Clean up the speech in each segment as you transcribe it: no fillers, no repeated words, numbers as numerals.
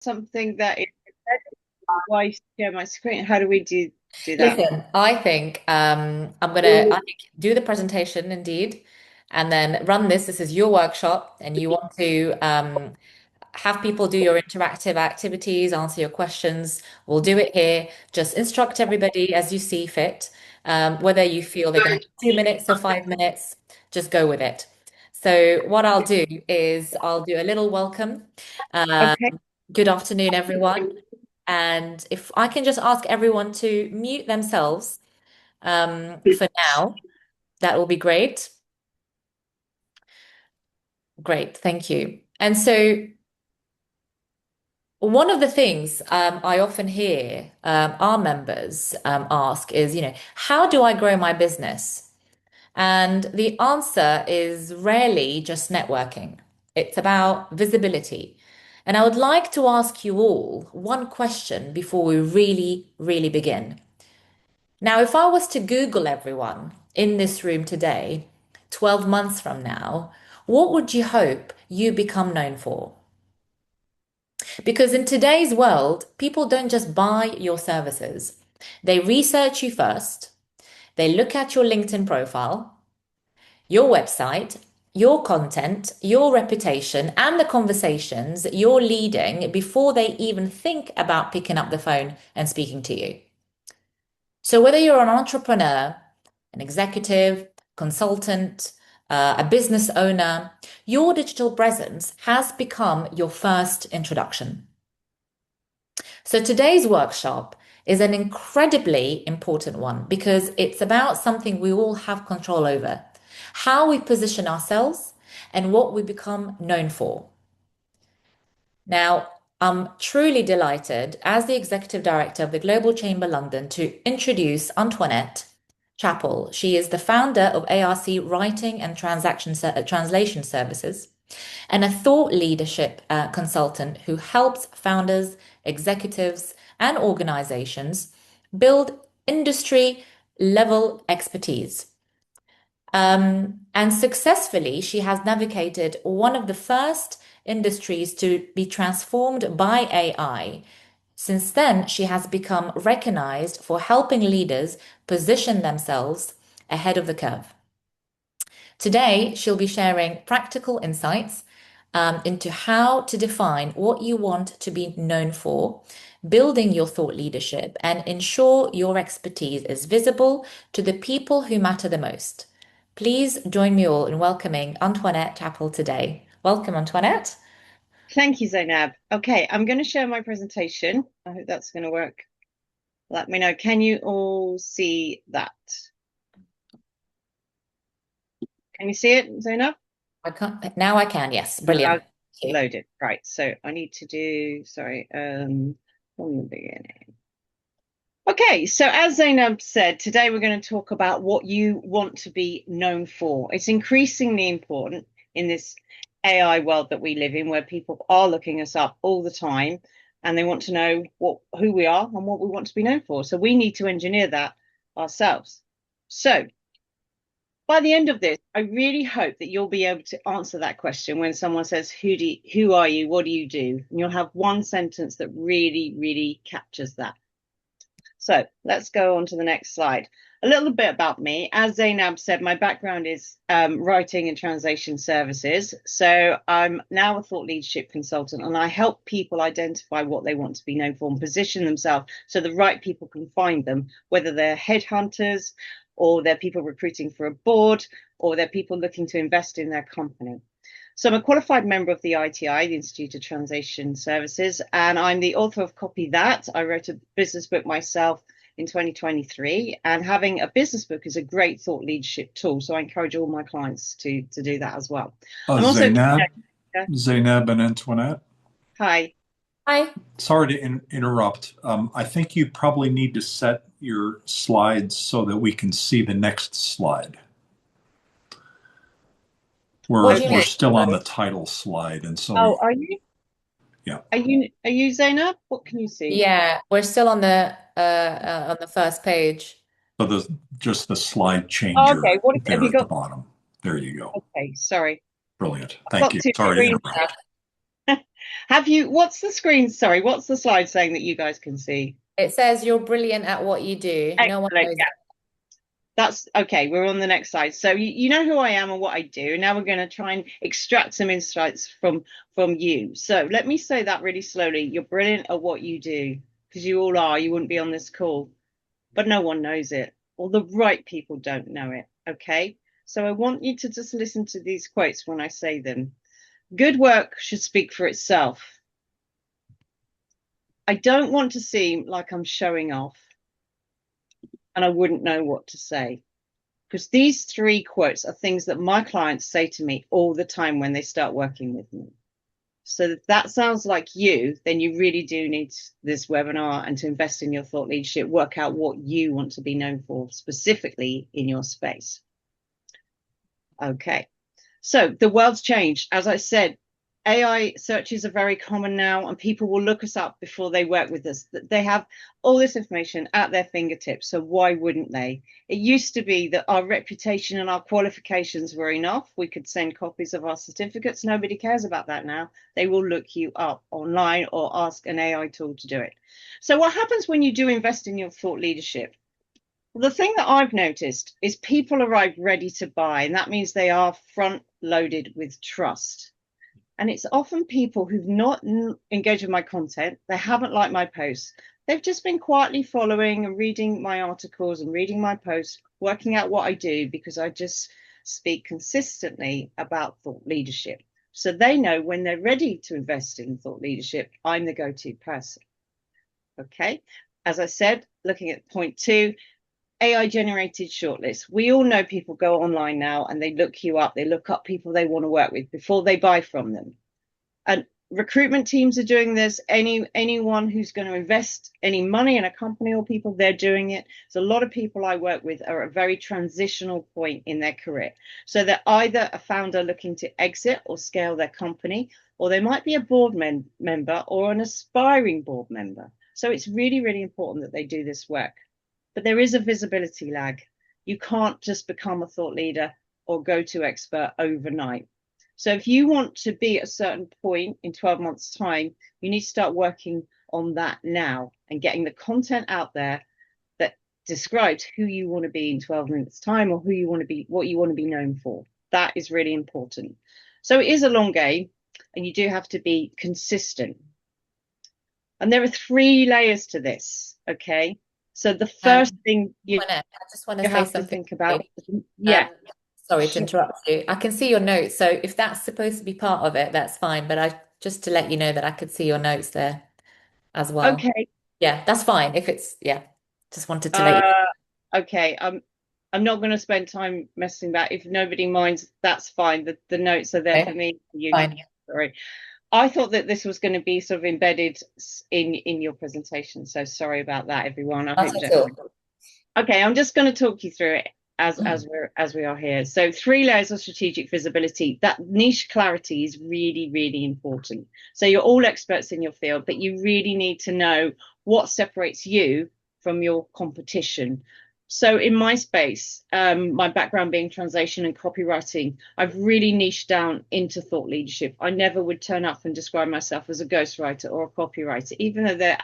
something that is why share my screen? How do we do that? Listen, I think I think do the presentation indeed, and then run this. This is your workshop, and you want to have people do your interactive activities, answer your questions. We'll do it here. Just instruct everybody as you see fit. Whether you feel they're going to have 2 minutes or 5 minutes, just go with it. So what I'll do is I'll do a little welcome. Um, Okay. Good afternoon, everyone. And if I can just ask everyone to mute themselves for now, that will be great. Great, thank you. And so one of the things I often hear our members ask is, how do I grow my business? And the answer is rarely just networking. It's about visibility. And I would like to ask you all one question before we really, really begin. Now, if I was to Google everyone in this room today, 12 months from now, what would you hope you become known for? Because in today's world, people don't just buy your services. They research you first, they look at your LinkedIn profile, your website, your content, your reputation, and the conversations you're leading before they even think about picking up the phone and speaking to you. So, whether you're an entrepreneur, an executive, consultant, a business owner, your digital presence has become your first introduction. So, today's workshop is an incredibly important one because it's about something we all have control over, how we position ourselves and what we become known for. Now, I'm truly delighted as the Executive Director of the Global Chamber London to introduce Antoinette Chappell. She is the founder of ARC Writing and Translation Services and a thought leadership consultant who helps founders, executives, and organizations build industry level expertise. And successfully, she has navigated one of the first industries to be transformed by AI. Since then, she has become recognized for helping leaders position themselves ahead of the curve. Today, she'll be sharing practical insights into how to define what you want to be known for, building your thought leadership, and ensure your expertise is visible to the people who matter the most. Please join me all in welcoming Antoinette Chappell today. Welcome, Antoinette. Thank you, Zainab. Okay, I'm going to share my presentation. I hope that's going to work. Let me know. Can you all see that? Can you see it, Zainab? I can't, now I can, yes. Brilliant. I've Thank you. loaded. Right. So I need to do, sorry, from the beginning. Okay, so as Zainab said, today we're going to talk about what you want to be known for. It's increasingly important in this AI world that we live in, where people are looking us up all the time and they want to know who we are and what we want to be known for. So we need to engineer that ourselves. So by the end of this, I really hope that you'll be able to answer that question when someone says, who are you? What do you do? And you'll have one sentence that really, really captures that. So let's go on to the next slide. A little bit about me. As Zainab said, my background is writing and translation services. So I'm now a thought leadership consultant and I help people identify what they want to be known for and position themselves so the right people can find them, whether they're headhunters or they're people recruiting for a board or they're people looking to invest in their company. So I'm a qualified member of the ITI, the Institute of Translation Services, and I'm the author of Copy That. I wrote a business book myself in 2023, and having a business book is a great thought leadership tool. So I encourage all my clients to do that as well. I'm also Zainab and Antoinette. hi. Hi. Sorry to interrupt. I think you probably need to set your slides so that we can see the next slide. What do you We're mean? still on the title slide, and so Oh, are you? yeah. Are you Zainab? What can you see? Yeah, we're still on the first page. So just the slide Oh, okay. changer What have there you at the got? bottom. There you go. Okay, sorry. Brilliant. I've Thank got you. two Sorry to screens Yeah. interrupt. Have you, what's the screen? Sorry, what's the slide saying that you guys can see? It says you're brilliant at what you do. No one Excellent. knows Yeah, that's okay. We're on the next slide. So you know who I am and what I do. Now we're going to try and extract some insights from you. So let me say that really slowly. You're brilliant at what you do because you all are. You wouldn't be on this call, but no one knows it, or the right people don't know it. Okay. So I want you to just listen to these quotes when I say them. Good work should speak for itself. I don't want to seem like I'm showing off and I wouldn't know what to say. Because these three quotes are things that my clients say to me all the time when they start working with me. So if that sounds like you, then you really do need this webinar and to invest in your thought leadership, work out what you want to be known for specifically in your space. Okay. So the world's changed. As I said, AI searches are very common now, and people will look us up before they work with us. They have all this information at their fingertips, so why wouldn't they? It used to be that our reputation and our qualifications were enough. We could send copies of our certificates. Nobody cares about that now. They will look you up online or ask an AI tool to do it. So what happens when you do invest in your thought leadership? Well, the thing that I've noticed is people arrive ready to buy, and that means they are front loaded with trust. And it's often people who've not engaged with my content, they haven't liked my posts, they've just been quietly following and reading my articles and reading my posts, working out what I do because I just speak consistently about thought leadership. So they know when they're ready to invest in thought leadership, I'm the go to person. Okay. As I said, looking at point two, AI generated shortlists. We all know people go online now and they look you up. They look up people they want to work with before they buy from them. And recruitment teams are doing this. Anyone who's going to invest any money in a company or people, they're doing it. So a lot of people I work with are at a very transitional point in their career. So they're either a founder looking to exit or scale their company, or they might be a board member or an aspiring board member. So it's really, really important that they do this work. But there is a visibility lag. You can't just become a thought leader or go-to expert overnight. So if you want to be at a certain point in 12 months' time, you need to start working on that now and getting the content out there that describes who you want to be in 12 minutes' time, or who you want to be, what you want to be known for. That is really important. So it is a long game, and you do have to be consistent. And there are three layers to this, okay? So the first thing I just want to you say have to something. think about, Um, yeah, sorry to sure. interrupt you. I can see your notes, so if that's supposed to be part of it, that's fine. But I just to let you know that I could see your notes there as well. Okay. Yeah, that's fine. If it's yeah, just wanted to let you Uh, okay. I'm not going to spend time messing that. If nobody minds, that's fine. The notes are there know. for me to use. Fine. Sorry. I thought that this was going to be sort of embedded in your presentation. So sorry about that, everyone. I Not hope you at don't all. mind. Okay, I'm just going to talk you through it as Mm. we are here. So three layers of strategic visibility. That niche clarity is really, really important. So you're all experts in your field, but you really need to know what separates you from your competition. So in my space, my background being translation and copywriting, I've really niched down into thought leadership. I never would turn up and describe myself as a ghostwriter or a copywriter, even though they're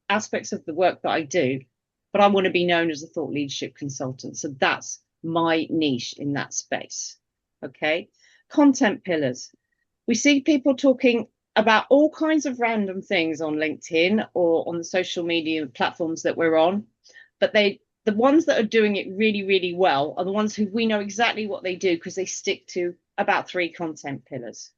aspects of the work that I do, but I want to be known as a thought leadership consultant. So that's my niche in that space. Okay. Content pillars. We see people talking about all kinds of random things on LinkedIn or on the social media platforms that we're on, but the ones that are doing it really, really well are the ones who we know exactly what they do because they stick to about three content pillars.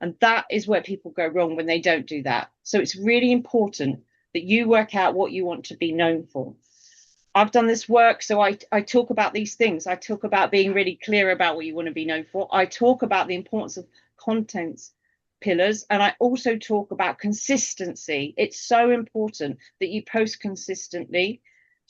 And that is where people go wrong when they don't do that. So it's really important that you work out what you want to be known for. I've done this work, so I talk about these things. I talk about being really clear about what you want to be known for. I talk about the importance of contents pillars, and I also talk about consistency. It's so important that you post consistently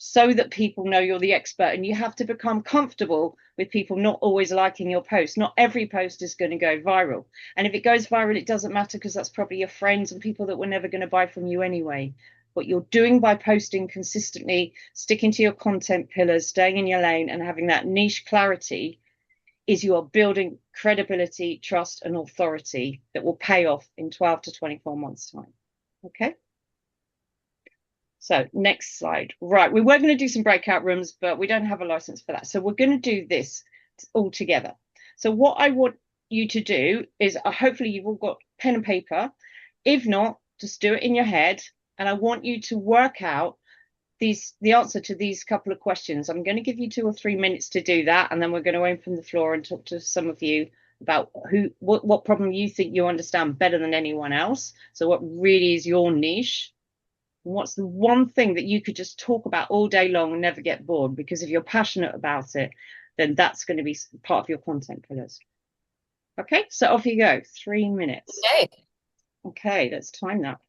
so that people know you're the expert, and you have to become comfortable with people not always liking your post. Not every post is going to go viral, and if it goes viral, it doesn't matter because that's probably your friends and people that were never going to buy from you anyway. What you're doing by posting consistently, sticking to your content pillars, staying in your lane, and having that niche clarity is you are building credibility, trust, and authority that will pay off in 12 to 24 months' time. Okay. So next slide. Right, we were going to do some breakout rooms, but we don't have a license for that. So we're going to do this all together. So what I want you to do is hopefully you've all got pen and paper. If not, just do it in your head. And I want you to work out the answer to these couple of questions. I'm going to give you 2 or 3 minutes to do that, and then we're going to open the floor and talk to some of you about what problem you think you understand better than anyone else. So what really is your niche? What's the one thing that you could just talk about all day long and never get bored? Because if you're passionate about it, then that's going to be part of your content pillars. Okay, so off you go. 3 minutes. Okay. Okay, let's time that.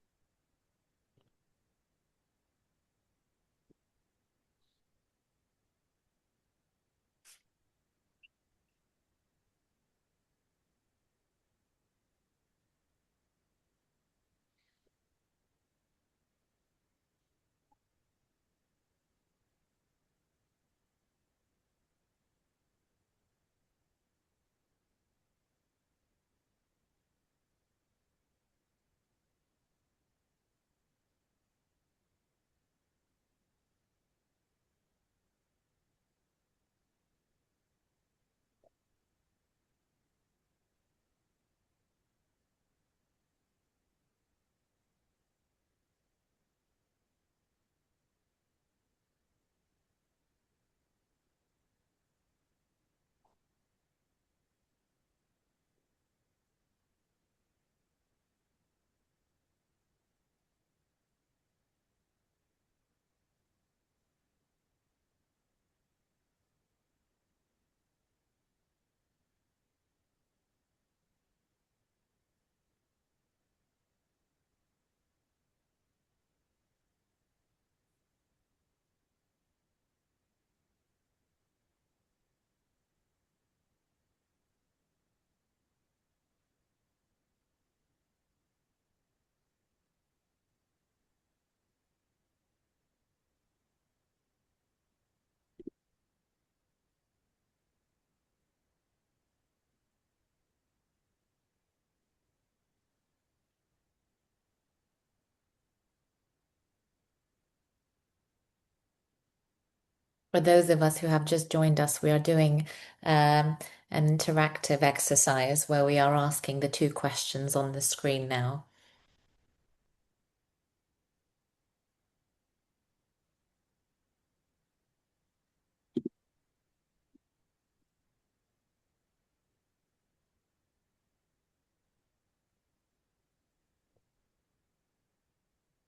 For those of us who have just joined us, we are doing an interactive exercise where we are asking the 2 questions on the screen now.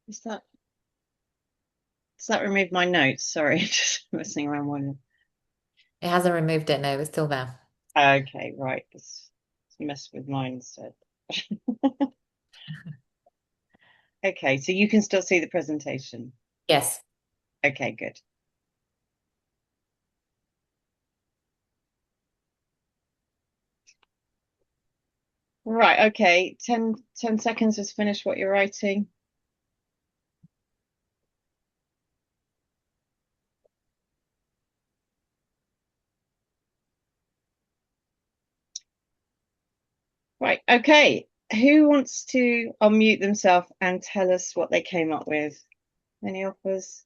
Is that Does that remove my notes? Sorry, just messing around with It hasn't removed it, no, it's still there. it. Okay, right. Let's mess with mine instead. Okay, so you can still see the presentation. Yes. Okay, good. Right, okay. 10 seconds to finish what you're writing. Right, okay. Who wants to unmute themselves and tell us what they came up with? Any offers?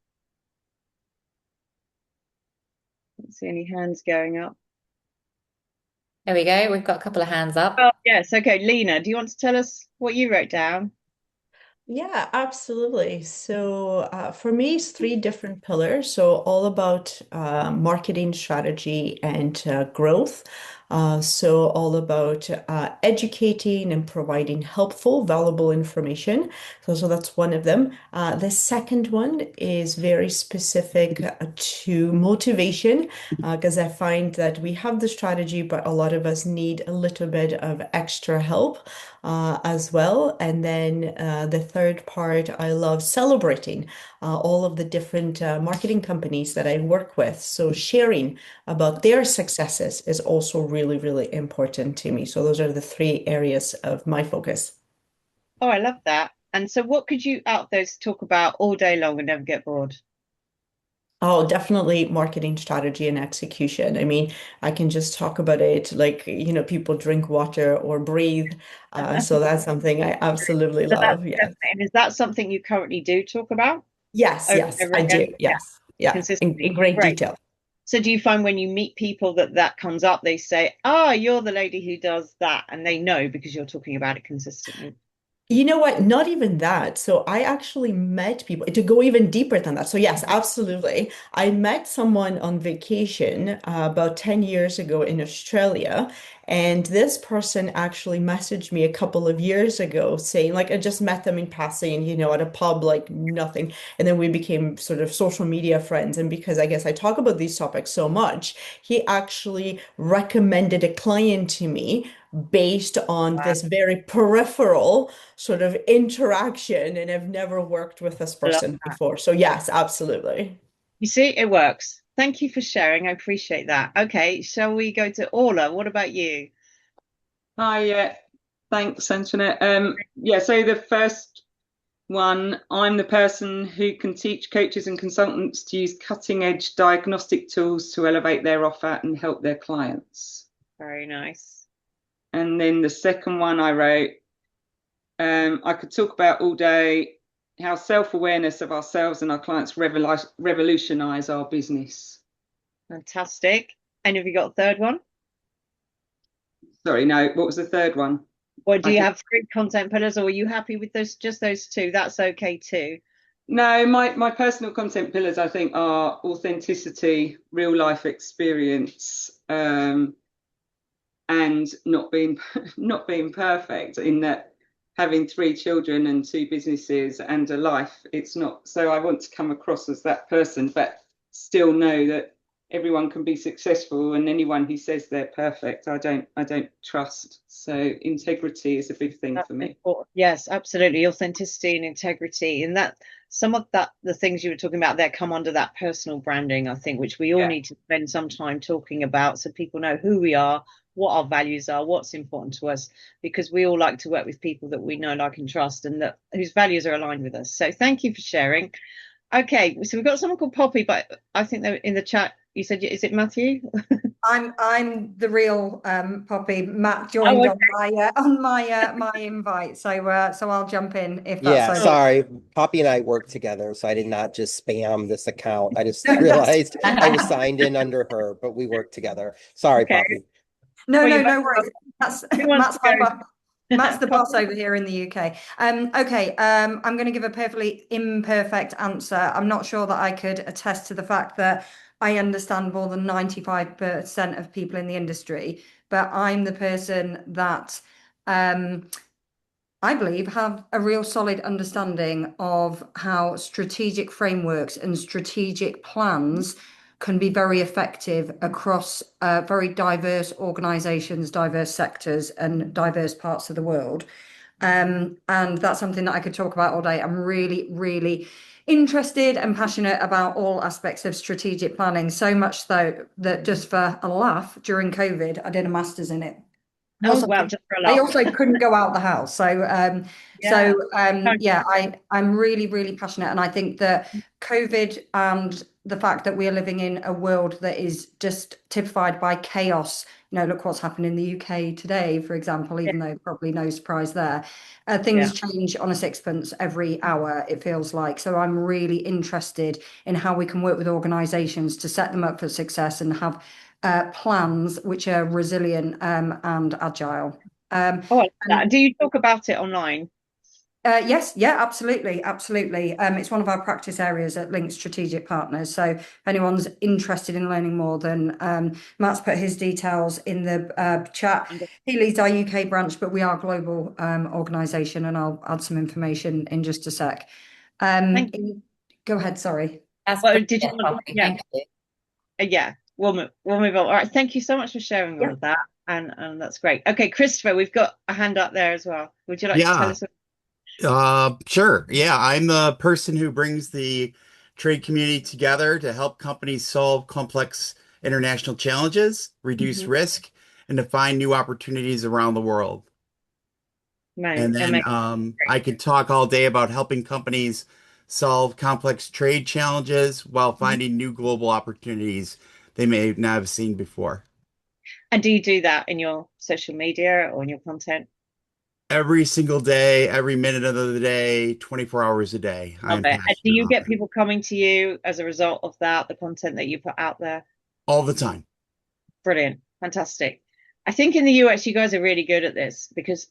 Don't see any hands going up. There we go. We've got a couple of hands up. Oh, yes. Okay, Lena, do you want to tell us what you wrote down? Yeah, absolutely. So for me, it's 3 different pillars. So all about marketing strategy and growth. So all about educating and providing helpful, valuable information. So that's one of them. The second one is very specific to motivation, because I find that we have the strategy, but a lot of us need a little bit of extra help as well. And then the third part, I love celebrating all of the different marketing companies that I work with. So sharing about their successes is also really, really important to me. So those are the 3 areas of my focus. Oh, I love that. And so what could you out those talk about all day long and never get bored? Oh, definitely marketing strategy and execution. I mean, I can just talk about it like, people drink water or breathe. So that's something I absolutely So that's love. Yes. definitely, and is that something you currently do talk about Yes, over and yes, over I again? do. Yeah, Yes. Yeah. In consistently. great Great. detail. So do you find when you meet people that that comes up, they say, "Ah, you're the lady who does that," and they know because you're talking about it consistently? You know what? Not even that. So I actually met people to go even deeper than that. So yes, absolutely. I met someone on vacation about 10 years ago in Australia. And this person actually messaged me a couple of years ago saying, like, I just met them in passing, at a pub, like nothing. And then we became sort of social media friends. And because I guess I talk about these topics so much, he actually recommended a client to me based on Wow, this very peripheral sort of interaction, and I've never worked with this I love person that. before. So yes, absolutely. You see, it works. Thank you for sharing. I appreciate that. Okay, shall we go to Orla? What about you? Hi, yeah, thanks, Antoinette. Yeah, so the first one, I'm the person who can teach coaches and consultants to use cutting edge diagnostic tools to elevate their offer and help their clients. Very nice. And then the second one I wrote, I could talk about all day how self-awareness of ourselves and our clients revolutionize our business. Fantastic. And have you got a third one? Sorry, no, what was the third one? Or do I you can have three content pillars, or are you happy with those, just those two? That's okay too. No, my personal content pillars, I think, are authenticity, real life experience, and not being not being perfect. In that, having three children and two businesses and a life, it's not. So I want to come across as that person, but still know that everyone can be successful, and anyone who says they're perfect, I don't trust. So integrity is a big thing That's for me. important. Yes, absolutely. Authenticity and integrity. And that some of that, the things you were talking about there come under that personal branding, I think, which we all Yeah, need to spend some time talking about so people know who we are, what our values are, what's important to us, because we all like to work with people that we know, like, and trust, and that whose values are aligned with us. So thank you for sharing. Okay, so we've got someone called Poppy, but I think that in the chat you said, is it Matthew? I'm the real Poppy. Matt Oh, joined okay. on my invite, so I'll jump in if that's Yeah, okay. sorry. Poppy and I work together, so I did not just spam this account. I just No, that's realized I was signed in under her, but we work together. Sorry, Okay. Poppy. no, Well, no, you're no both worries. That's who wants Matt's to my boss. Matt's go? the boss over here in the UK. Okay. I'm going to give a perfectly imperfect answer. I'm not sure that I could attest to the fact that I understand more than 95% of people in the industry, but I'm the person that I believe, have a real solid understanding of how strategic frameworks and strategic plans can be very effective across very diverse organizations, diverse sectors, and diverse parts of the world. And that's something that I could talk about all day. I'm really, really interested and passionate about all aspects of strategic planning, so much so that just for a laugh during COVID, I did a master's in it. Oh, Also, wow, just for a I laugh. also couldn't go out the house. Yeah. Yeah, I'm really, really passionate. And I think that COVID and the fact that we are living in a world that is just typified by chaos, look what's happened in the UK today, for example, Yeah. even though probably no surprise there. Things Yeah. change on a sixpence every hour, it feels like. So I'm really interested in how we can work with organizations to set them up for success and have plans which are resilient and agile. Oh, I like that. And Do you talk about it online? yes, yeah, absolutely, absolutely. It's one of our practice areas at Link Strategic Partners. So if anyone's interested in learning more, then Matt's put his details in the chat. He leads our UK branch, but we are a global organisation, and I'll add some information in just a sec. Thank Go ahead, sorry. That's Well, did you brilliant, want? Poppy. Yeah. Thank you. Yeah. We'll move on. All right. Thank you so much for sharing all Yeah. of that. And that's great. Okay, Christopher, we've got a hand up there as well. Would you like to tell Yeah, us? sure. Yeah, I'm the person who brings the trade community together to help companies solve complex international challenges, reduce Mhm. risk, and to find new opportunities around the world. And then Amazing. I could talk all day about helping companies solve complex trade challenges while finding new global opportunities they may not have seen before. And do you do that in your social media or in your content? Every single day, every minute of the day, 24 hours a day. I Love am it. And do passionate you about get that people coming to you as a result of that, the content that you put out there? all the time. Brilliant. Fantastic. I think in the US, you guys are really good at this because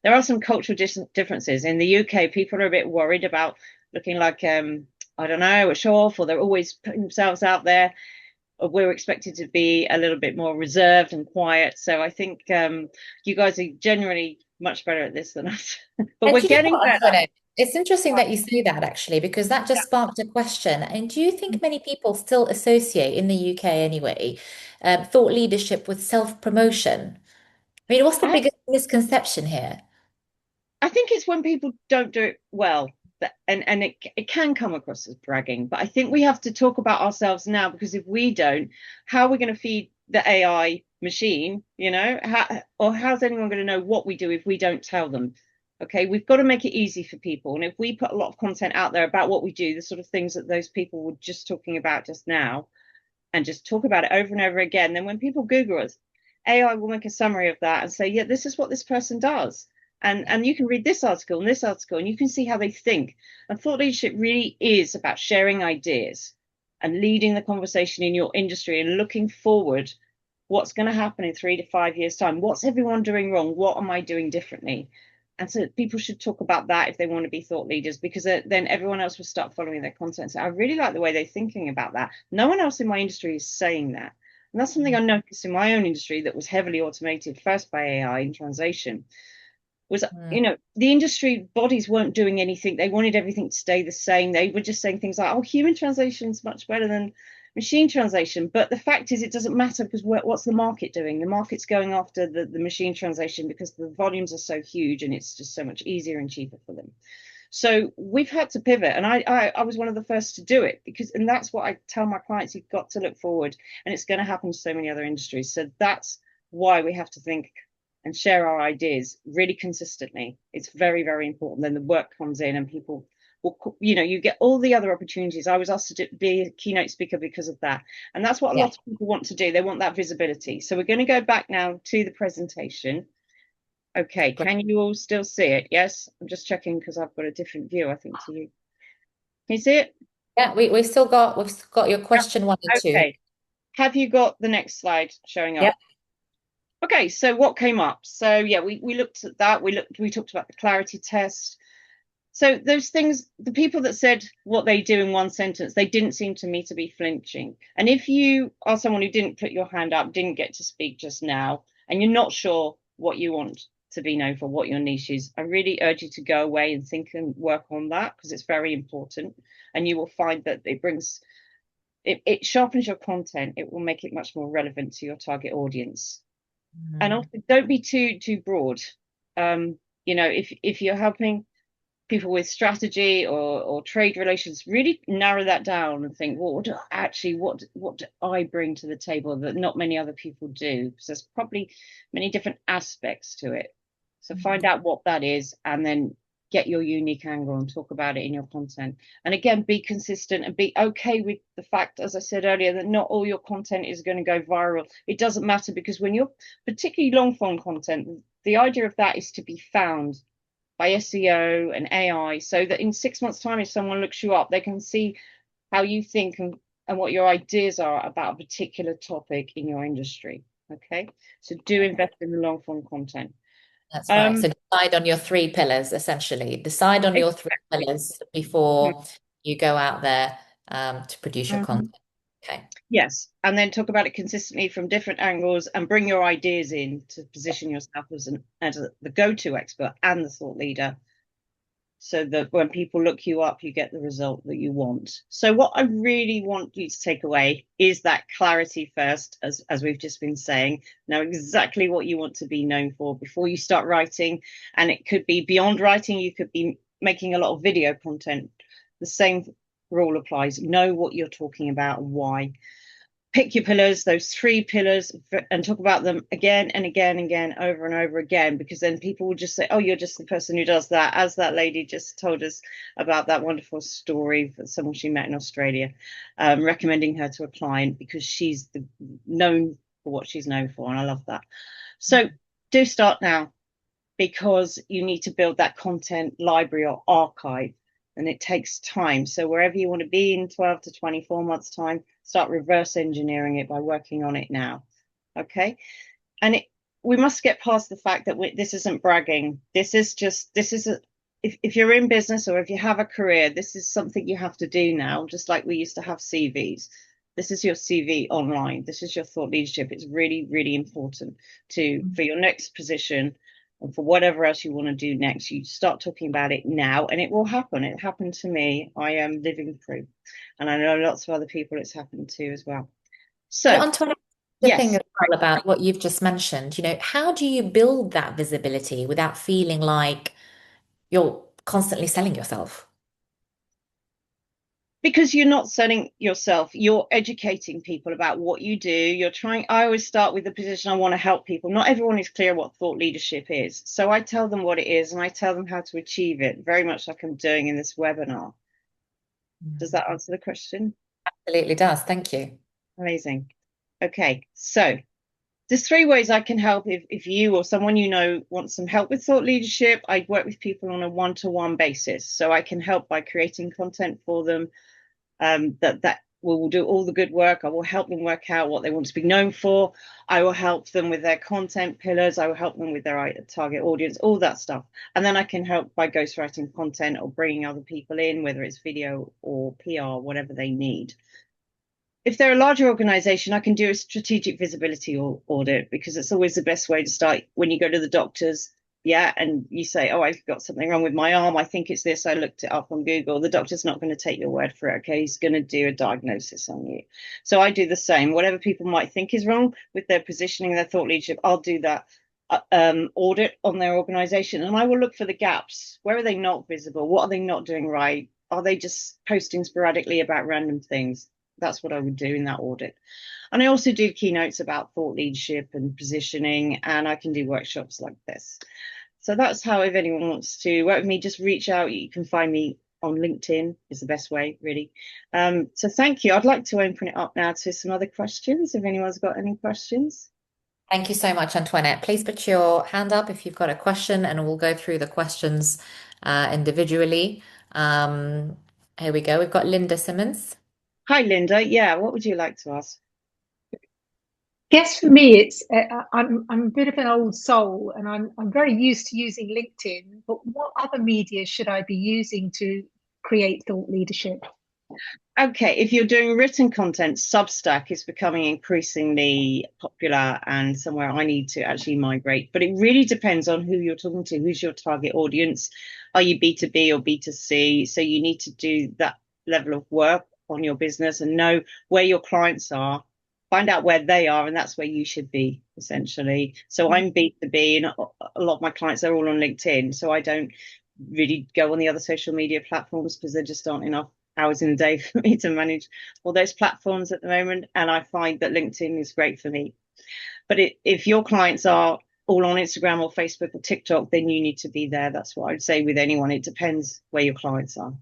there are some cultural differences. In the UK, people are a bit worried about looking like, I don't know, a show off, or they're always putting themselves out there. Or we're expected to be a little bit more reserved and quiet. So I think you guys are generally much better at this than us, but And we're do you know getting what, better. Antonio? It's interesting that you say that actually, because that just sparked a question. And do you think many people still associate, in the UK anyway, thought leadership with self-promotion? I mean, what's the I, biggest misconception here? I think it's when people don't do it well that, and it can come across as bragging, but I think we have to talk about ourselves now because if we don't, how are we going to feed the AI machine, or how's anyone going to know what we do if we don't tell them? Okay, we've got to make it easy for people. And if we put a lot of content out there about what we do, the sort of things that those people were just talking about just now, and just talk about it over and over again, then when people Google us, AI will make a summary of that and say, yeah, this is what this person does. And you can read this article and this article, and you can see how they think. And thought leadership really is about sharing ideas and leading the conversation in your industry and looking forward. What's going to happen in 3 to 5 years' time? What's everyone doing wrong? What am I doing differently? And so people should talk about that if they want to be thought leaders, because then everyone else will start following their content. So I really like the way they're thinking about that. No one else in my industry is saying that. And that's something I noticed in my own industry that was heavily automated first by AI in translation was, Mm. the industry bodies weren't doing anything. They wanted everything to stay the same. They were just saying things like, oh, human translation is much better than machine translation. But the fact is, it doesn't matter because what's the market doing? The market's going after the machine translation because the volumes are so huge and it's just so much easier and cheaper for them. So we've had to pivot, and I was one of the first to do it and that's what I tell my clients: you've got to look forward, and it's going to happen to so many other industries. So that's why we have to think and share our ideas really consistently. It's very, very important. Then the work comes in, and people will, you get all the other opportunities. I was asked to be a keynote speaker because of that, and that's what a Yeah. lot of people want to do. They want that visibility. So we're going to go back now to the presentation. Okay, Great. can you all still see it? Yes, I'm just checking because I've got a different view, I think, to you. Can you see it? Yeah, we've still got your question one and two. Okay. Have you got the next slide showing Yep. up? Okay, so what came up? So yeah, we looked at that. We talked about the clarity test. So those things, the people that said what they do in one sentence, they didn't seem to me to be flinching. And if you are someone who didn't put your hand up, didn't get to speak just now, and you're not sure what you want to be known for, what your niche is, I really urge you to go away and think and work on that because it's very important. And you will find that it sharpens your content. It will make it much more relevant to your target audience. And also, don't be too broad. If you're helping people with strategy or trade relations, really narrow that down and think, well, what do I bring to the table that not many other people do? Because there's probably many different aspects to it. So find out what that is, and then get your unique angle and talk about it in your content. And again, be consistent and be okay with the fact, as I said earlier, that not all your content is going to go viral. It doesn't matter, because when you're particularly long form content, the idea of that is to be found by SEO and AI, so that in 6 months' time, if someone looks you up, they can see how you think and what your ideas are about a particular topic in your industry. Okay, so do invest in the long form content. That's right. So decide on your three pillars, essentially. Decide on your three pillars before you go out there to produce your content. Okay. Yes, and then talk about it consistently from different angles and bring your ideas in to position yourself as the go-to expert and the thought leader, so that when people look you up, you get the result that you want. So what I really want you to take away is that clarity first, as we've just been saying. Know exactly what you want to be known for before you start writing. And it could be beyond writing. You could be making a lot of video content. The same rule applies. Know what you're talking about and why. pick your pillars, those 3 pillars, and talk about them again and again and again, over and over again, because then people will just say, oh, you're just the person who does that, as that lady just told us about that wonderful story for someone she met in Australia, recommending her to a client because she's known for what she's known for, and I love that. So do start now, because you need to build that content library or archive, and it takes time. So wherever you want to be in 12 to 24 months time, start reverse engineering it by working on it now. Okay. And we must get past the fact that this isn't bragging. This is if you're in business or if you have a career, this is something you have to do now, just like we used to have CVs. This is your CV online. This is your thought leadership. It's really, really important for your next position, and for whatever else you want to do next. You start talking about it now, and it will happen. It happened to me. I am living proof, and I know lots of other people it's happened to as well. So, Antoinette, the thing yes. as well about what you've just mentioned, how do you build that visibility without feeling like you're constantly selling yourself? Because you're not selling yourself, you're educating people about what you do. I always start with the position, I want to help people. Not everyone is clear what thought leadership is. So I tell them what it is, and I tell them how to achieve it, very much like I'm doing in this webinar. Does that answer the question? Absolutely does. Thank you. Amazing. Okay, so there's 3 ways I can help if you or someone you know wants some help with thought leadership. I work with people on a one-to-one basis. So I can help by creating content for them, that will do all the good work. I will help them work out what they want to be known for. I will help them with their content pillars. I will help them with their target audience, all that stuff. And then I can help by ghostwriting content or bringing other people in, whether it's video or PR, whatever they need. If they're a larger organization, I can do a strategic visibility audit, because it's always the best way to start. When you go to the doctors, and you say, oh, I've got something wrong with my arm, I think it's this, I looked it up on Google. The doctor's not going to take your word for it. Okay, he's going to do a diagnosis on you. So I do the same. Whatever people might think is wrong with their positioning, their thought leadership, I'll do that audit on their organization, and I will look for the gaps. Where are they not visible? What are they not doing right? Are they just posting sporadically about random things? That's what I would do in that audit. And I also do keynotes about thought leadership and positioning, and I can do workshops like this. So that's how, if anyone wants to work with me, just reach out. You can find me on LinkedIn, is the best way, really. So thank you. I'd like to open it up now to some other questions, if anyone's got any questions. Thank you so much, Antoinette. Please put your hand up if you've got a question, and we'll go through the questions individually. Here we go. We've got Linda Simmons. Hi, Linda. Yeah, what would you like to ask? Guess for me, it's I'm a bit of an old soul, and I'm very used to using LinkedIn. But what other media should I be using to create thought leadership? Okay, if you're doing written content, Substack is becoming increasingly popular and somewhere I need to actually migrate. But it really depends on who you're talking to. Who's your target audience? Are you B2B or B2C? So you need to do that level of work on your business and know where your clients are, find out where they are, and that's where you should be, essentially. So I'm B2B, and a lot of my clients are all on LinkedIn. So I don't really go on the other social media platforms, because there just aren't enough hours in a day for me to manage all those platforms at the moment. And I find that LinkedIn is great for me. But if your clients are all on Instagram or Facebook or TikTok, then you need to be there. That's what I'd say with anyone. It depends where your clients are.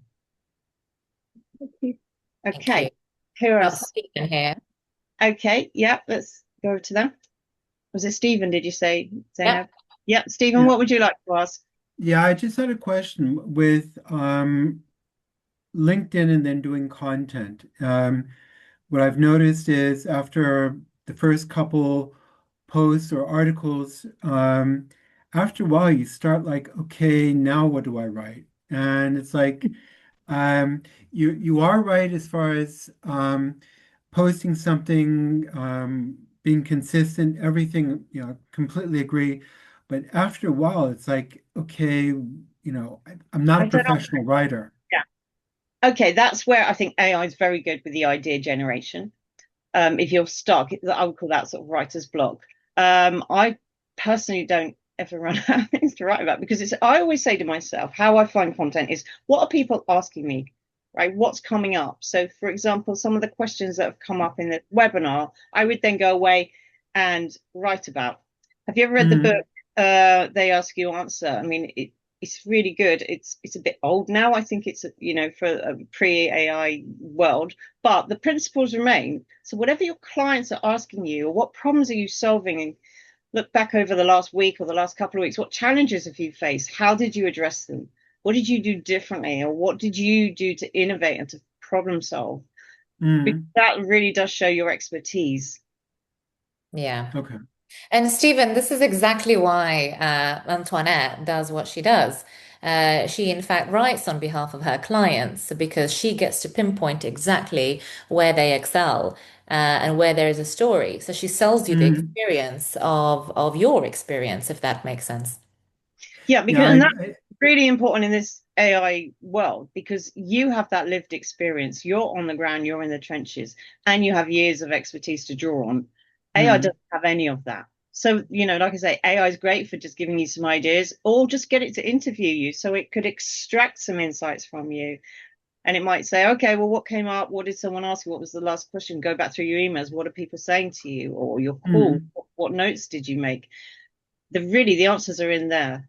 Okay. Who else? Stephen here. Okay. Yeah, let's go over to them. Was it Stephen, did you say, Zainab? Yeah. Stephen, Yeah. what would you like to ask? Yeah, I just had a question with LinkedIn and then doing content. What I've noticed is after the first couple posts or articles, after a while you start like, okay, now what do I write? And it's like you are right as far as posting something, being consistent, everything, completely agree. But after a while, it's like, okay, I'm not a professional writer. Yeah. Okay, that's where I think AI is very good with the idea generation. If you're stuck, I would call that sort of writer's block. I personally don't ever run out of things to write about, because I always say to myself, how I find content is, what are people asking me? right? What's coming up? So, for example, some of the questions that have come up in the webinar, I would then go away and write about. Have you ever read the Mm, book, They Ask You Answer? I mean, it's really good. It's a bit old now. I think it's, for a pre-AI world, but the principles remain. So whatever your clients are asking you, or what problems are you solving, and look back over the last week or the last couple of weeks, what challenges have you faced? How did you address them? What did you do differently, or what did you do to innovate and to problem solve? Because mm, that really does show your expertise. Yeah. okay. And Stephen, this is exactly why Antoinette does what she does. She, in fact, writes on behalf of her clients because she gets to pinpoint exactly where they excel and where there is a story. So she sells you the Mm, experience of your experience, if that makes sense. Yeah, yeah, because and that's really important in this AI world, because you have that lived experience. You're on the ground, you're in the trenches, and you have years of expertise to draw on. AI mm, doesn't have any of that. So, like I say, AI is great for just giving you some ideas, or just get it to interview you so it could extract some insights from you. And it might say, okay, well, what came up? What did someone ask you? What was the last question? Go back through your emails. What are people saying to you, or your calls? mm. What notes did you make? The answers are in there.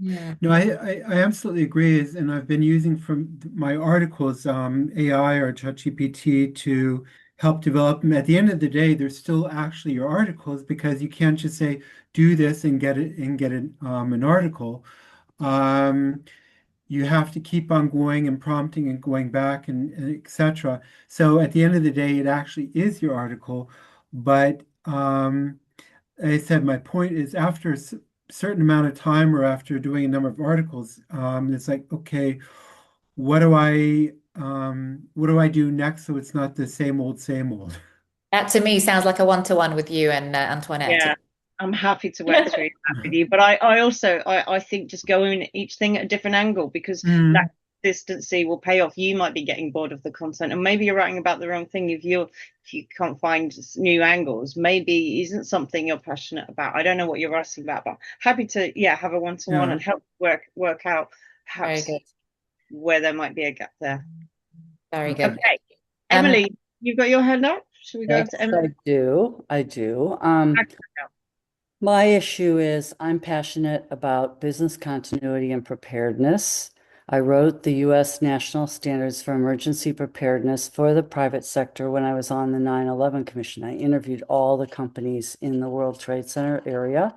Yeah. No, I absolutely agree. And I've been using from my articles, AI or ChatGPT to help develop them. At the end of the day, they're still actually your articles because you can't just say, do this and get an article. Um, you have to keep on going and prompting and going back and etc. So at the end of the day, it actually is your article. But I said my point is after a certain amount of time or after doing a number of articles, it's like, okay, what do I do next so it's not the same old, same old? That to me sounds like a one-to-one with you and Antoinette. Yeah, I'm happy to work through that with you. But I also I think just going each thing at a different angle, because that Mm, consistency will pay off. You might be getting bored of the content, and maybe you're writing about the wrong thing. If you can't find new angles, maybe isn't something you're passionate about. I don't know what you're writing about, but happy to, yeah, have a one-to-one yeah. and help work out Very perhaps good. where there might be a gap there. Very Okay. good. Okay, Um, Emily, you've got your hand up. Should we go Yes, to Emily? I do. I do. My issue is I'm passionate about business continuity and preparedness. I wrote the U.S. National Standards for Emergency Preparedness for the private sector when I was on the 9/11 Commission. I interviewed all the companies in the World Trade Center area,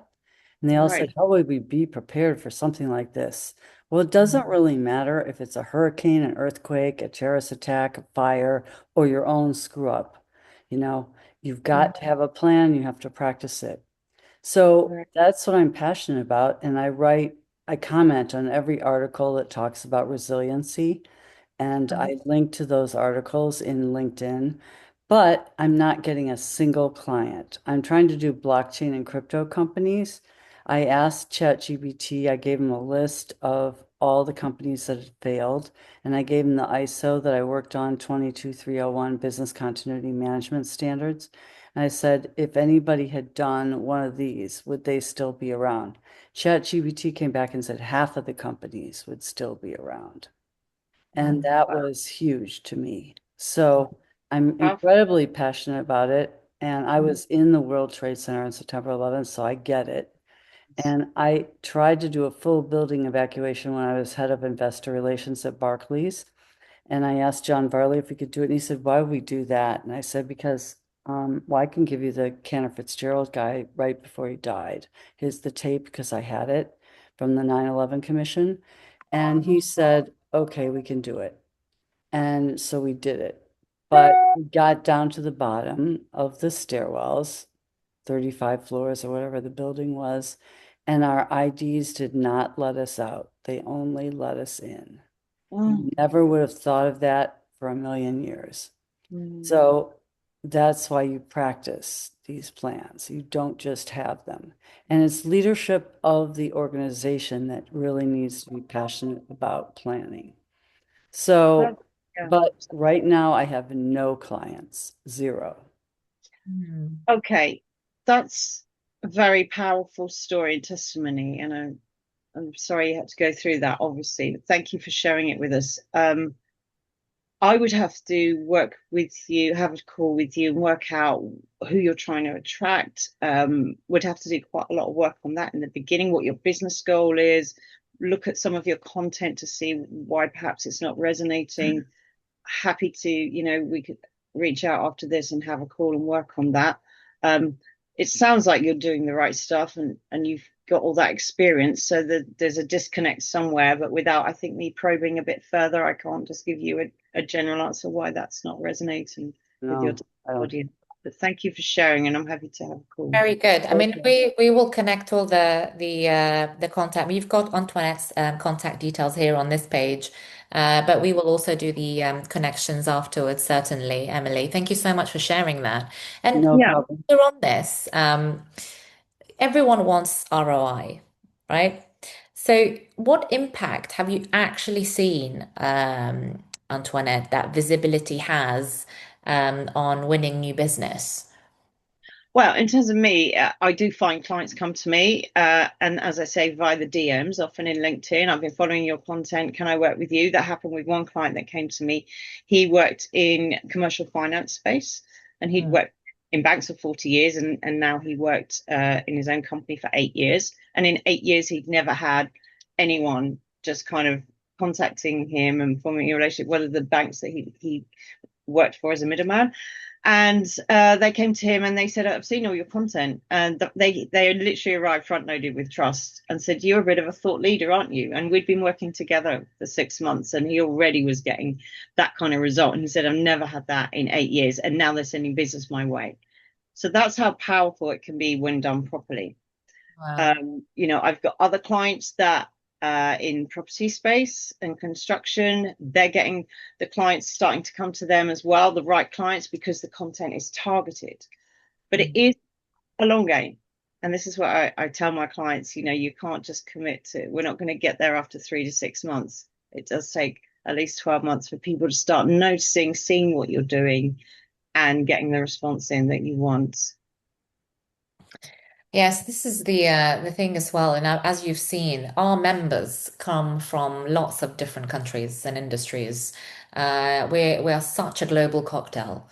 and they all Right. said, how would we be prepared for something like this? Well, it doesn't really matter if it's a hurricane, an earthquake, a terrorist attack, a fire, or your own screw up. You know, you've got to have a plan, you have to practice it. So Right. that's what I'm passionate about. And I comment on every article that talks about resiliency. And I link to those articles in LinkedIn, but I'm not getting a single client. I'm trying to do blockchain and crypto companies. I asked ChatGPT, I gave him a list of all the companies that had failed, and I gave him the ISO that I worked on, 22301 Business Continuity Management Standards. And I said, if anybody had done one of these, would they still be around? ChatGPT came back and said half of the companies would still be around. And that was huge to me. So I'm Wow. incredibly passionate about it. And I was in the World Trade Center on September 11th, so I get it. And I tried to do a full building evacuation when I was head of investor relations at Barclays. And I asked John Varley if he could do it. And he said, why would we do that? And I said, because, well, I can give you the Cantor Fitzgerald guy right before he died. Here's the tape because I had it from the 9/11 Commission. And he said, okay, we can do it. And so we did it. But we got down to the bottom of the stairwells, 35 floors or whatever the building was, and our IDs did not let us out. They only let us in. Oh. You never would have thought of that for a million years. Mm. So that's why you practice these plans. You don't just have them. And it's leadership of the organization that really needs to be passionate about planning. Well, So, yeah. but right now I have no clients, zero. Okay, that's a very powerful story and testimony, and I'm sorry you had to go through that, obviously. Thank you for sharing it with us. I would have to work with you, have a call with you, and work out who you're trying to attract. Would have to do quite a lot of work on that in the beginning, what your business goal is, look at some of your content to see why perhaps it's not resonating. Happy to, we could reach out after this and have a call and work on that. It sounds like you're doing the right stuff and you've got all that experience, so that there's a disconnect somewhere, but without, I think, me probing a bit further, I can't just give you a general answer why that's not resonating with your No, I don't. audience. But thank you for sharing, and I'm happy to have a call. Very good. I mean, we will connect all the contact. We've got Antoinette's contact details here on this page, but we will also do the connections afterwards, certainly, Emily. Thank you so much for sharing that. And No Yeah. problem. we're on this. Everyone wants ROI, right? So, what impact have you actually seen, Antoinette, that visibility has on winning new business? Well, in terms of me, I do find clients come to me, and as I say, via the DMs, often in LinkedIn. I've been following your content. Can I work with you? That happened with one client that came to me. He worked in commercial finance space, and he'd worked in banks for 40 years, and now he worked in his own company for 8 years. And in 8 years, he'd never had anyone just kind of contacting him and forming a relationship, whether the banks that he worked for as a middleman. And they came to him and they said, I've seen all your content. And they literally arrived front loaded with trust and said, you're a bit of a thought leader, aren't you? And we'd been working together for 6 months and he already was getting that kind of result. And he said, I've never had that in 8 years. And now they're sending business my way. So that's how powerful it can be when done properly. Wow. I've got other clients that in property space and construction, they're getting the clients starting to come to them as well, the right clients, because the content is targeted. But it is a long game. And this is what I tell my clients, you can't just commit to, we're not going to get there after 3 to 6 months. It does take at least 12 months for people to start noticing, seeing what you're doing and getting the response in that you want. Yes, this is the thing as well. And as you've seen, our members come from lots of different countries and industries. We are such a global cocktail.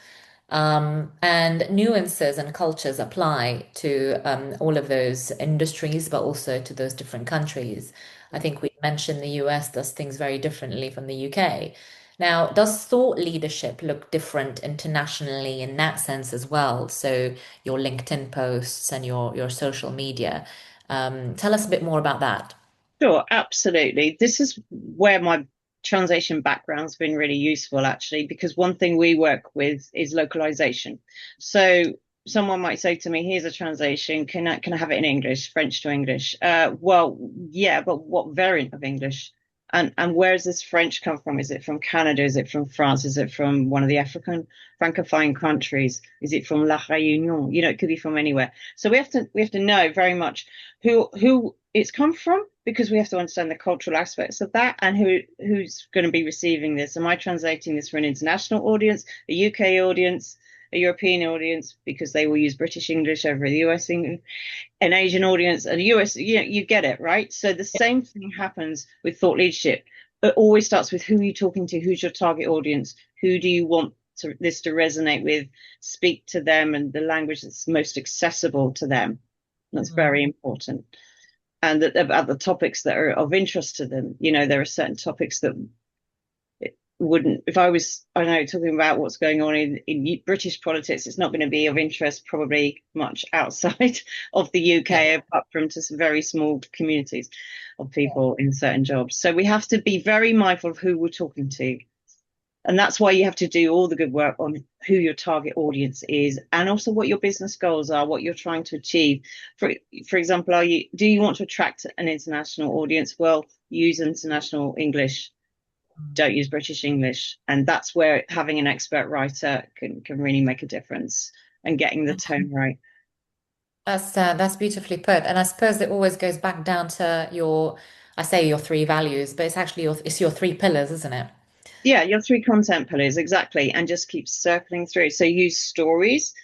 And nuances and cultures apply to all of those industries, but also to those different countries. I think we mentioned the US does things very differently from the UK. Now, does thought leadership look different internationally in that sense as well? So your LinkedIn posts and your social media. Tell us a bit more about that. Sure, absolutely. This is where my translation background's been really useful, actually, because one thing we work with is localization. So someone might say to me, here's a translation. Can I have it in English, French to English? Well, yeah, but what variant of English? And where does this French come from? Is it from Canada? Is it from France? Is it from one of the African Francophone countries? Is it from La Réunion? It could be from anywhere. So we have to know very much who it's come from, because we have to understand the cultural aspects of that and who's going to be receiving this. Am I translating this for an international audience, a UK audience, a European audience, because they will use British English over the US English, an Asian audience, a US, you get it, right? So the same thing happens with thought leadership. It always starts with who you're talking to, who's your target audience, who do you want this to resonate with, speak to them, and the language that's most accessible to them. That's very important. And about the topics that are of interest to them. There are certain topics that it wouldn't, if I was, I don't know, talking about what's going on in British politics, it's not going to be of interest probably much outside of the UK, apart from to some very small communities of people in certain jobs. So we have to be very mindful of who we're talking to. And that's why you have to do all the good work on who your target audience is, and also what your business goals are, what you're trying to achieve. For example, do you want to attract an international audience? Well, use international English. Don't use British English. And that's where having an expert writer can really make a difference, and getting the tone right. That's beautifully put. And I suppose it always goes back down to I say your three values, but it's actually your three pillars, isn't it? Yeah, your three content pillars, exactly. And just keep circling through. So use stories.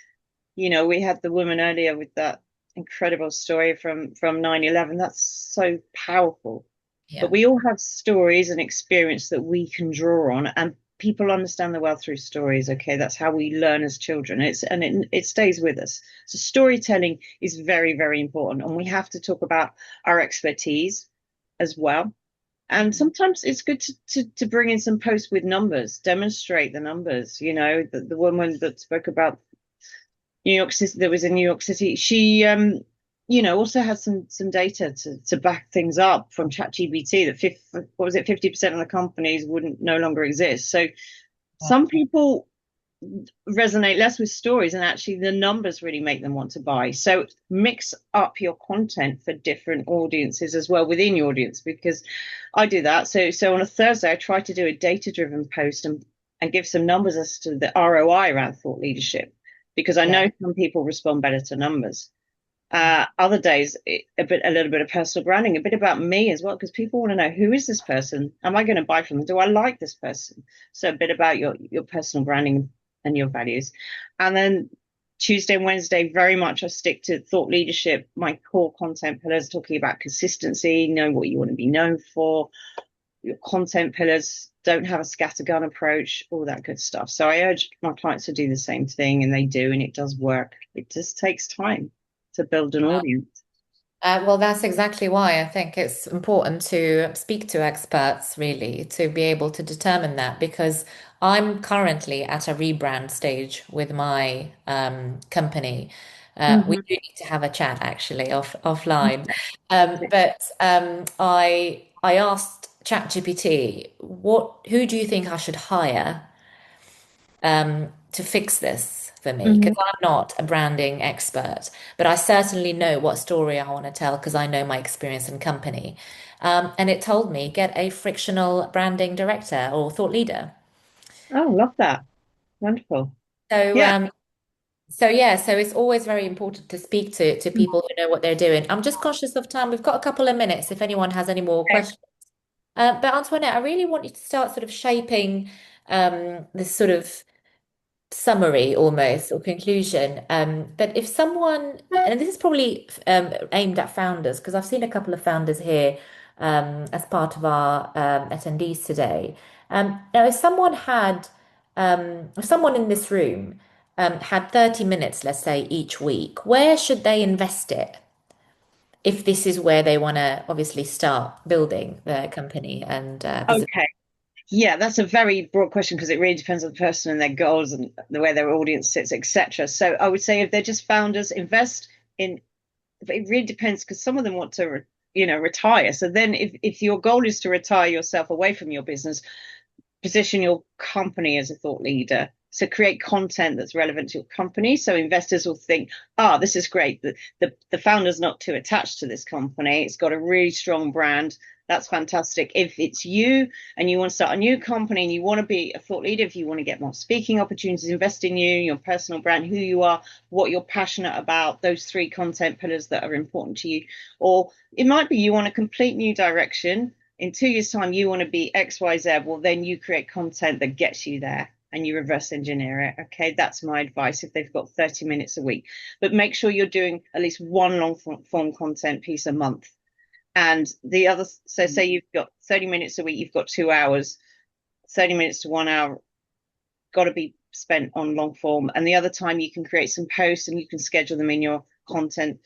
We had the woman earlier with that incredible story from 9/11. That's so powerful. Yeah. But we all have stories and experience that we can draw on, and people understand the world through stories. Okay, that's how we learn as children. It stays with us. So storytelling is very, very important, and we have to talk about our expertise as well. And sometimes it's good to bring in some posts with numbers, demonstrate the numbers. You know, the woman that spoke about New York City, that was in New York City, she also had some data to back things up from ChatGPT that 50% of the companies wouldn't no longer exist. So some people resonate less with stories, and actually the numbers really make them want to buy. So mix up your content for different audiences as well within your audience, because I do that. So on a Thursday, I try to do a data-driven post and give some numbers as to the ROI around thought leadership, because I know some people respond better to numbers. Other days, a little bit of personal branding, a bit about me as well, because people want to know, who is this person? Am I going to buy from them? Do I like this person? So a bit about your personal branding and your values. And then Tuesday and Wednesday, very much I stick to thought leadership, my core content pillars, talking about consistency, know what you want to be known for, your content pillars, don't have a scattergun approach, all that good stuff. So I urge my clients to do the same thing, and they do, and it does work. It just takes time to build an audience. Well, that's exactly why I think it's important to speak to experts, really, to be able to determine that, because I'm currently at a rebrand stage with my company. We do need to have a chat actually offline. I asked ChatGPT, who do you think I should hire to fix this for me? Because I'm not a branding expert, but I certainly know what story I want to tell because I know my experience in company. And it told me get a frictional branding director or thought leader. Oh, love that. Wonderful. So Yeah. so it's always very important to speak to people who know what they're doing. I'm just conscious of time. We've got a couple of minutes if anyone has any more Okay. questions. But Antoinette, I really want you to start sort of shaping this sort of summary almost or conclusion. But if someone, and this is probably aimed at founders, because I've seen a couple of founders here as part of our attendees today. Now, if someone in this room had 30 minutes, let's say, each week, where should they invest it? If this is where they want to obviously start building their company and business. Okay. Yeah, that's a very broad question, because it really depends on the person and their goals and where their audience sits, etc. So I would say if they're just founders, invest in. It really depends, because some of them want to, retire. So then, if your goal is to retire yourself away from your business, position your company as a thought leader. So create content that's relevant to your company. So investors will think, this is great. The founder's not too attached to this company. It's got a really strong brand. That's fantastic. If it's you and you want to start a new company and you want to be a thought leader, if you want to get more speaking opportunities, invest in you, your personal brand, who you are, what you're passionate about, those 3 content pillars that are important to you. Or it might be you want a complete new direction. In 2 years' time, you want to be XYZ. Well, then you create content that gets you there and you reverse engineer it. Okay, that's my advice if they've got 30 minutes a week. But make sure you're doing at least one long form content piece a month. And the other, so say you've got 30 minutes a week, you've got 2 hours, 30 minutes to 1 hour, got to be spent on long form. And the other time you can create some posts and you can schedule them in your content,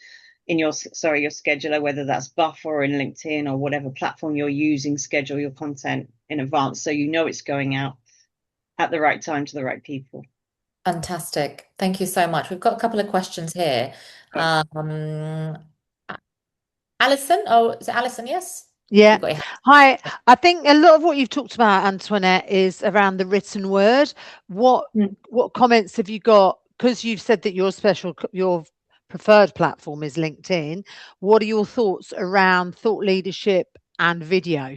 in your scheduler, whether that's Buffer or in LinkedIn or whatever platform you're using. Schedule your content in advance so you know it's going out at the right time to the right people. Fantastic. Thank you so much. We've got a couple of questions here. Alison, is it Alison? Yes. Yeah. You've got your Hi. I think a lot of what you've talked about, Antoinette, is around the written word. What comments have you got? Because you've said that your preferred platform is LinkedIn. What are your thoughts around thought leadership and video?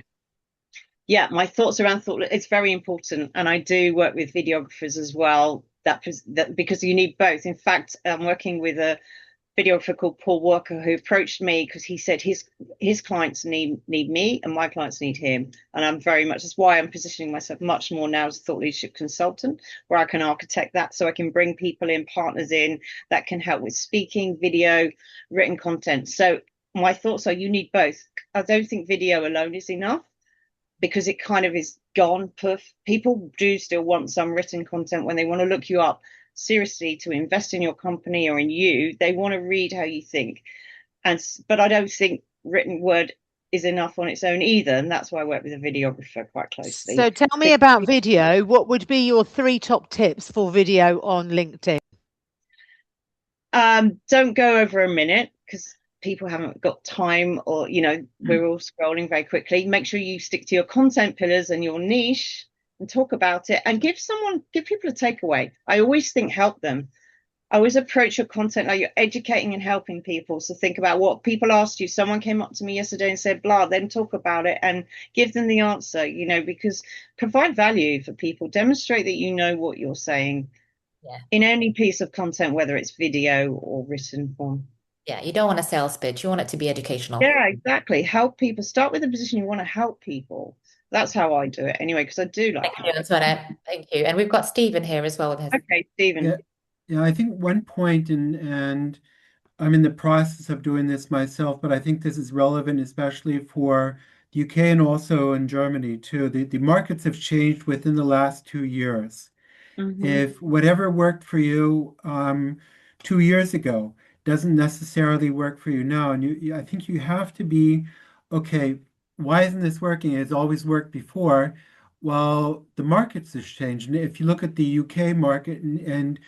Yeah, my thoughts around it's very important, and I do work with videographers as well. That because you need both. In fact, I'm working with a videographer called Paul Walker, who approached me because he said his clients need me and my clients need him. And I'm very much, that's why I'm positioning myself much more now as a thought leadership consultant, where I can architect that so I can bring people in, partners in that can help with speaking, video, written content. So my thoughts are you need both. I don't think video alone is enough. because it kind of is gone. Poof. People do still want some written content when they want to look you up seriously to invest in your company or in you. They want to read how you think. But I don't think written word is enough on its own either. And that's why I work with a videographer quite closely. So tell me about video. What would be your 3 top tips for video on LinkedIn? Don't go over a minute because people haven't got time, or we're all scrolling very quickly. Make sure you stick to your content pillars and your niche and talk about it, and give people a takeaway. I always think help them. I always approach your content like you're educating and helping people. So think about what people asked you. Someone came up to me yesterday and said blah, then talk about it and give them the answer, because provide value for people. Demonstrate that you know what you're saying. Yeah. In any piece of content, whether it's video or written form. Yeah, you don't want a sales pitch. You want it to be educational. Yeah, exactly. Help people. Start with the position you want to help people. That's how I do it anyway, because I do like Thank you, Antoinette. Thank you. And we've got Stephen here as well with his. Okay, Stephen. Yeah, I think one point, and I'm in the process of doing this myself, but I think this is relevant, especially for the UK and also in Germany too. The markets have changed within the last 2 years. If whatever worked for you 2 years ago doesn't necessarily work for you now, and I think you have to be, okay, why isn't this working? It's always worked before. Well, the markets have changed. And if you look at the UK market, and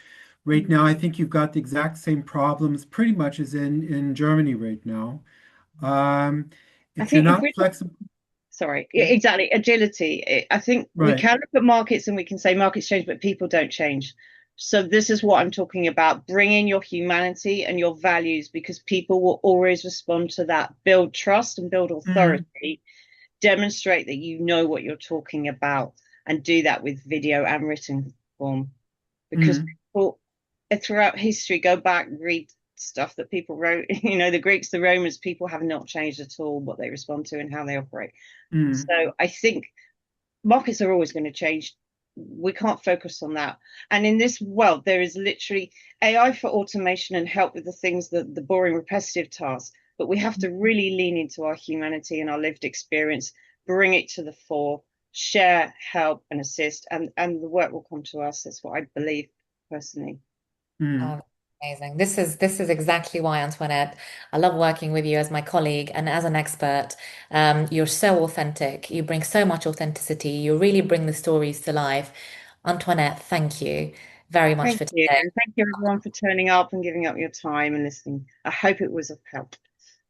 right now, I think you've got the exact same problems pretty much as in Germany right now. If you're not flexible. Sorry, exactly. Agility. I think we can look at markets and we can say markets change, but people don't change. So this is what I'm talking about. Bring in your humanity and your values, because people will always respond to that. Build trust and build authority. Demonstrate that you know what you're talking about, and do that with video and written form. Because people throughout history, go back, read stuff that people wrote, the Greeks, the Romans, people have not changed at all what they respond to and how they operate. So I think markets are always going to change. We can't focus on that. And in this world, there is literally AI for automation and help with the things, the boring, repetitive tasks. But we have to really lean into our humanity and our lived experience, bring it to the fore, share, help, and assist, and the work will come to us. That's what I believe personally. Amazing. This is exactly why, Antoinette, I love working with you as my colleague and as an expert. You're so authentic. You bring so much authenticity. You really bring the stories to life. Antoinette, thank you very much for today. And thank you everyone for turning up and giving up your time and listening. I hope it was of help.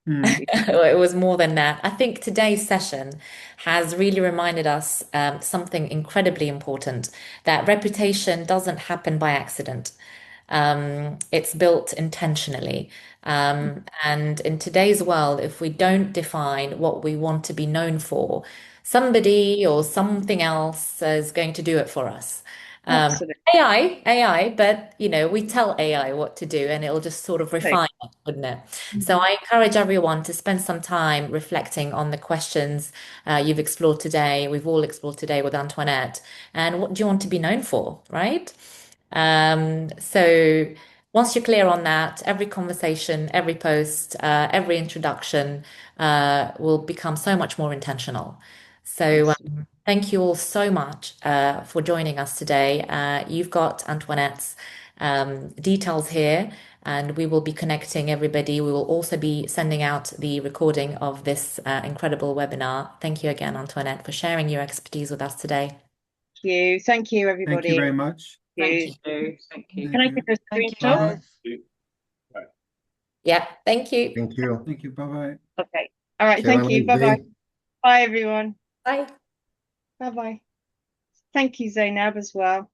It was more than that. I think today's session has really reminded us something incredibly important, that reputation doesn't happen by accident. It's built intentionally. And in today's world, if we don't define what we want to be known for, somebody or something else is going to do it for us. AI, but we tell AI what to do and it'll just sort of refine it, wouldn't it? So I encourage everyone to spend some time reflecting on the questions you've explored today. We've all explored today with Antoinette. And what do you want to be known for, right? So once you're clear on that, every conversation, every post, every introduction will become so much more intentional. So thank you all so much for joining us today. You've got Antoinette's details here, and we will be connecting everybody. We will also be sending out the recording of this incredible webinar. Thank you again, Antoinette, for sharing your expertise with us today. Thank you, everybody. Thank you very much. Thank you. Can I take a screenshot? Yeah, thank you. Thank you. Thank you. Bye-bye. Okay. All right. Thank you. Bye-bye. Bye, everyone. Bye. Bye-bye. Thank you, Zainab, as well.